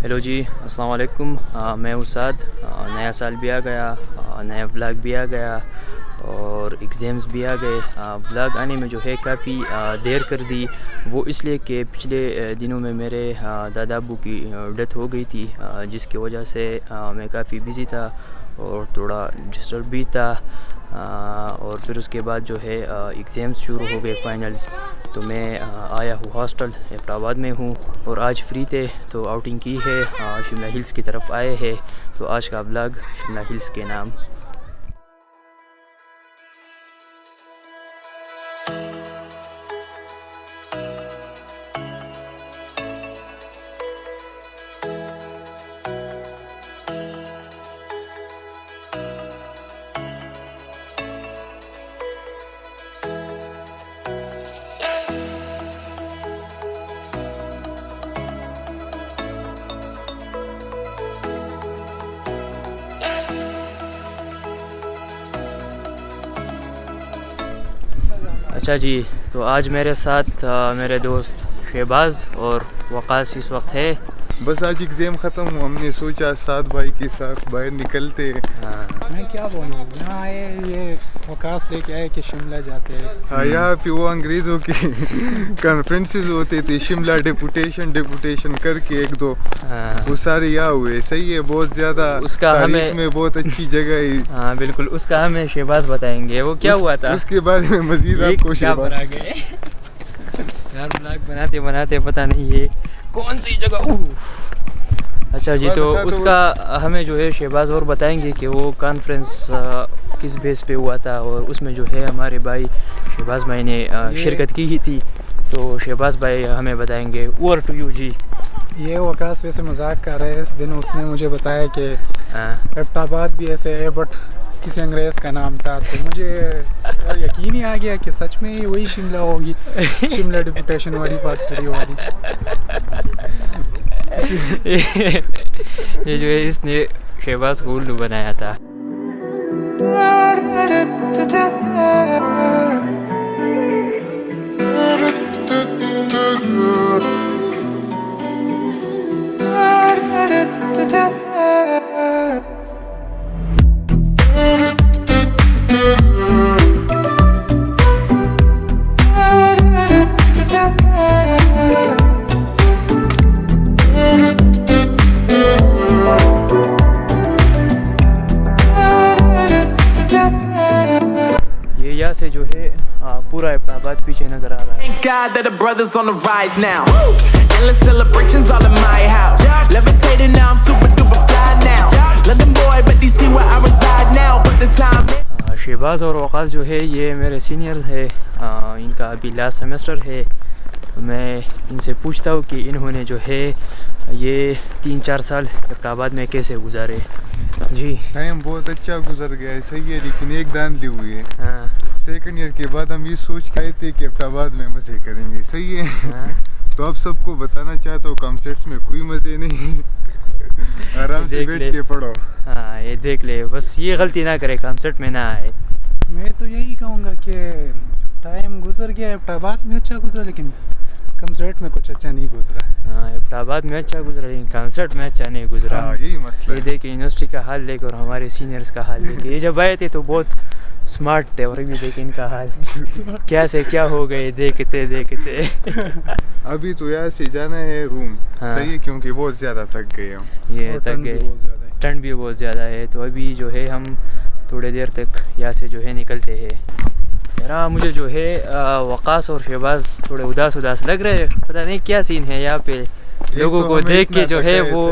Hello जी, अस्सलाम वालेकुम। मैं उसाद। नया साल भी आ गया, नया व्लॉग भी आ गया और एग्ज़ाम्स भी आ गए। व्लॉग आने में जो है काफ़ी देर कर दी, वो इसलिए कि पिछले दिनों में मेरे दादा अब्बू की डेथ हो गई थी, जिसकी वजह से मैं काफ़ी बिज़ी था और थोड़ा डिस्टर्ब भी था। और फिर उसके बाद जो है एग्ज़ाम्स शुरू हो गए, फाइनल्स। तो मैं आया हूँ हॉस्टल, एबटाबाद में हूँ और आज फ्री थे तो आउटिंग की है, शिमला हिल्स की तरफ आए हैं। तो आज का व्लॉग शिमला हिल्स के नाम। अच्छा जी, तो आज मेरे साथ मेरे दोस्त शहबाज और वकास इस वक्त है। बस आज एग्ज़ाम ख़त्म हुआ, हमने सोचा 7 भाई के साथ बाहर निकलते हैं। मैं क्या बोलूँ, यहाँ आए ये वकास लेके आए कि शिमला जाते हैं। हाँ, यहाँ पे वो अंग्रेज़ों की कॉन्फ्रेंसेस होते थे, शिमला डिपुटेशन करके एक दो, वो सारे यहाँ हुए। सही है, बहुत ज़्यादा उसका हमें में बहुत अच्छी जगह है। हाँ बिल्कुल, उसका हमें शहबाज बताएंगे वो क्या हुआ था उसके बारे में मज़ीद आपको शहबाज। यार ब्लॉग बनाते बनाते पता नहीं ये कौन सी जगह। अच्छा जी, तो उसका हमें जो है शहबाज और बताएंगे कि वो कॉन्फ्रेंस किस बेस पे हुआ था, और उसमें जो है हमारे भाई शहबाज भाई ने शिरकत की ही थी। तो शहबाज भाई हमें बताएंगे। ओवर टू यू जी। ये वकास वैसे मजाक कर रहे हैं। इस दिन उसने मुझे बताया कि एबटाबाद भी ऐसे है, बट किसी अंग्रेज़ का नाम था। तो मुझे यकीन ही आ गया कि सच में ही वही शिमला होगी, शिमला डिपुटेशन वाली पार्ट स्टडी वाली। ये जो है इसने शहबाज को उल्लू बनाया था। यहाँ से जो है पूरा एबटाबाद पीछे नजर आ रहा है। Thank God that the brothers on the rise now. Endless celebrations all in my house. Levitating now, I'm super duper fly now. London boy, but DC where I reside now. But the time. Shahbaz और वकास जो है ये मेरे seniors है, इनका अभी last semester है। तो मैं इनसे पूछता हूँ कि इन्होंने जो है ये 3-4 साल एबटाबाद में कैसे गुजारे। जी, टाइम बहुत अच्छा गुजर गया है। सही है, लेकिन एक धांधली हुई है। हाँ सेकंड ईयर के बाद हम ये सोच के आए थे कि एबटाबाद में मज़े करेंगे। सही है। हाँ। तो अब सबको बताना चाहता हूँ, कॉन्सर्ट्स में कोई मज़े नहीं। आराम से बैठ के पढ़ो। हाँ, ये देख ले, बस ये गलती ना करे, कॉन्सर्ट में ना आए। मैं तो यही कहूँगा कि टाइम गुजर गया, एबटाबाद में अच्छा गुजरा, लेकिन कॉन्सर्ट में कुछ अच्छा नहीं गुजरा। हाँ, एबटाबाद में अच्छा गुजरा लेकिन कॉन्सर्ट में अच्छा नहीं गुजरा। हाँ, यही मसला ये है। देखे यूनिवर्सिटी का हाल देखे और हमारे सीनियर्स का हाल देखे। ये जब आए थे तो बहुत स्मार्ट थे, और अभी देखे इनका हाल क्या से क्या हो गए देखते देखते। अभी तो यहाँ से जाना है रूम। हाँ। सही है, क्योंकि बहुत ज़्यादा थक गए हम। ये और थक ठंड भी गए, बहुत ज़्यादा है। ठंड भी बहुत ज़्यादा है। तो अभी जो है हम थोड़ी देर तक यहाँ से जो है निकलते हैं। यार मुझे जो है वकास और शहबाज थोड़े उदास लग रहे हैं, पता नहीं क्या सीन है यहाँ पे। लोगों तो को हमें देख इतना के जो थका है वो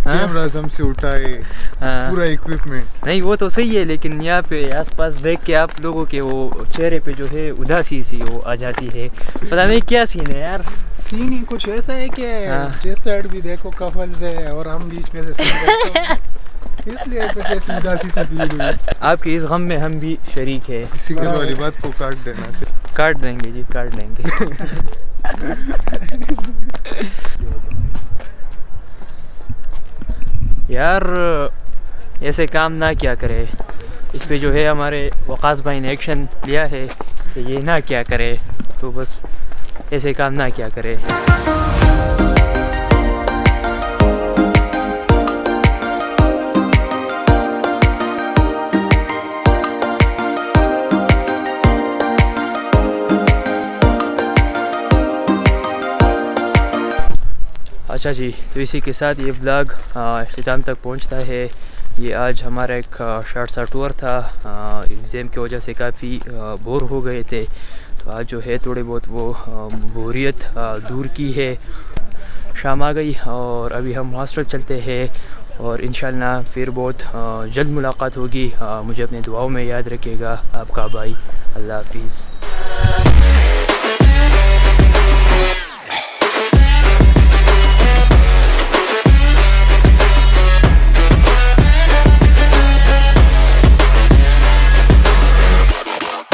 हाँ? कैमरास हमसे उठाए, हाँ। पूरा इक्विपमेंट। नहीं वो तो सही है, लेकिन यहाँ पे आसपास देख के आप लोगों के वो चेहरे पे जो है उदासी सी वो आ जाती है। पता नहीं क्या सीन है यार। सीन ही कुछ ऐसा है कि जिस साइड भी देखो कपल्स है और हम बीच में से इसलिए कुछ ऐसी उदासी सी फील हुई। आपके इस गम में हम भी शरीक है। सिंगल वाली बात को काट देना से। काट देंगे जी, काट देंगे। यार ऐसे काम ना क्या करे। इस पे जो है हमारे वकास भाई ने एक्शन लिया है कि ये ना क्या करे, तो बस ऐसे काम ना क्या करे। अच्छा जी, तो इसी के साथ ये व्लॉग इख्तिताम तक पहुंचता है। ये आज हमारा एक शॉर्ट सा टूर था। एग्ज़ाम की वजह से काफ़ी बोर हो गए थे, तो आज जो है थोड़ी बहुत वो बोरियत दूर की है। शाम आ गई और अभी हम हॉस्टल चलते हैं और इंशाल्लाह फिर बहुत जल्द मुलाकात होगी। मुझे अपनी दुआओं में याद रखिएगा। आपका भाई, अल्लाह हाफिज़।